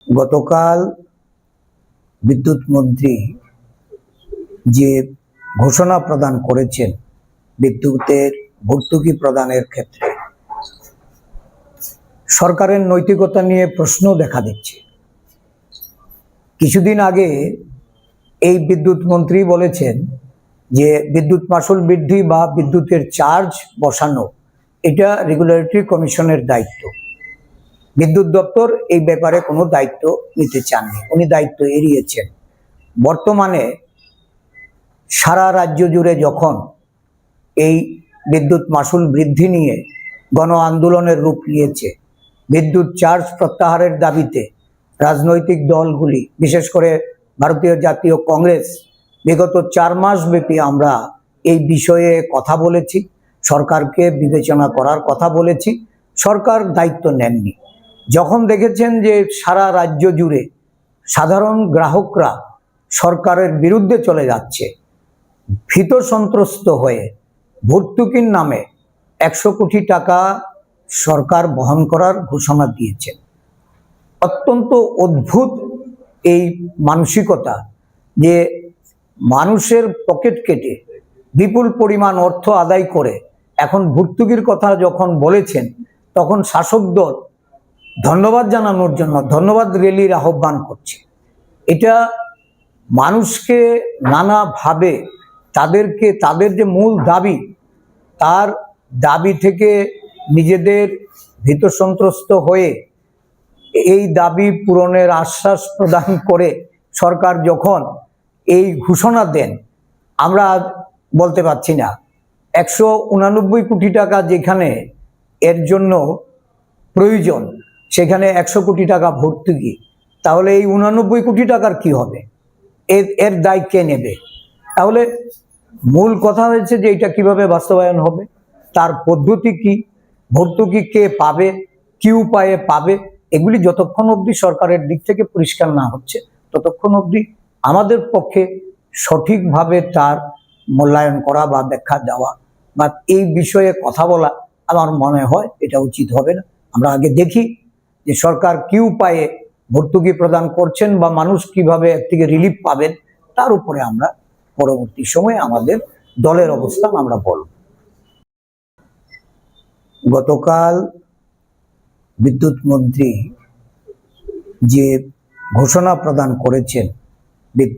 গতকাল বিদ্যুৎ মন্ত্রী যে ঘোষণা প্রদান করেছেন বিদ্যুতের ভর্তুকি প্রদানের ক্ষেত্রে সরকারের নৈতিকতা নিয়ে প্রশ্ন দেখা দিচ্ছে। কিছুদিন আগে এই বিদ্যুৎ মন্ত্রী বলেছেন যে বিদ্যুৎ মাশুল বৃদ্ধি বা বিদ্যুতের চার্জ বসানো এটা রেগুলেটরি কমিশনের দায়িত্ব। বিদ্যুৎ দপ্তর এই ব্যাপারে কোনো দায়িত্ব নিতে চাননি, উনি দায়িত্ব এড়িয়েছেন। বর্তমানে সারা রাজ্য জুড়ে যখন এই বিদ্যুৎ মাশুল বৃদ্ধি নিয়ে গণ আন্দোলনের রূপ নিয়েছে, বিদ্যুৎ চার্জ প্রত্যাহারের দাবিতে রাজনৈতিক দলগুলি, বিশেষ করে ভারতীয় জাতীয় কংগ্রেস, বিগত 4 মাস ব্যাপী আমরা এই বিষয়ে কথা বলেছি, সরকারকে বিবেচনা করার কথা বলেছি। সরকার দায়িত্ব নেননি। যখন দেখেছেন যে সারা রাজ্য জুড়ে সাধারণ গ্রাহকরা সরকারের বিরুদ্ধে চলে যাচ্ছে, ভীত সন্ত্রস্ত হয়ে ভর্তুকির নামে 100 কোটি টাকা সরকার বহন করার ঘোষণা দিয়েছেন। অত্যন্ত অদ্ভুত এই মানসিকতা যে মানুষের পকেট কেটে বিপুল পরিমাণ অর্থ আদায় করে এখন ভর্তুকির কথা যখন বলেছেন, তখন শাসক দল ধন্যবাদ জানানোর জন্য ধন্যবাদ র্যালির আহ্বান করছে। এটা মানুষকে নানাভাবে তাদের যে মূল দাবি, তার দাবি থেকে নিজেদের ভীত সন্ত্রস্ত হয়ে এই দাবি পূরণের আশ্বাস প্রদান করে সরকার যখন এই ঘোষণা দেন, আমরা বলতে পারছি না 189 কোটি টাকা যেখানে এর জন্য প্রয়োজন, সেখানে 100 কোটি টাকা ভর্তুকি, তাহলে এই 89 কোটি টাকার কি হবে? এর দায় কে নেবে? তাহলে মূল কথা হয়েছে যে এটা কিভাবে বাস্তবায়ন হবে, তার পদ্ধতি কি, ভর্তুকি কে পাবে, কি উপায়ে পাবে, এগুলি যতক্ষণ অবধি সরকারের দিক থেকে পরিষ্কার না হচ্ছে ততক্ষণ অবধি আমাদের পক্ষে সঠিকভাবে তার মূল্যায়ন করা বা ব্যাখ্যা দেওয়া বা এই বিষয়ে কথা বলা আমার মনে হয় এটা উচিত হবে না। আমরা আগে দেখি যে সরকার কি উপায়ে ভর্তুকি প্রদান করছেন বা মানুষ কিভাবে এর থেকে রিলিফ পাবেন, তার উপরে আমরা পরবর্তী সময়ে আমাদের দলের অবস্থান আমরা বলব। গতকাল বিদ্যুৎ মন্ত্রী যে ঘোষণা প্রদান করেছেন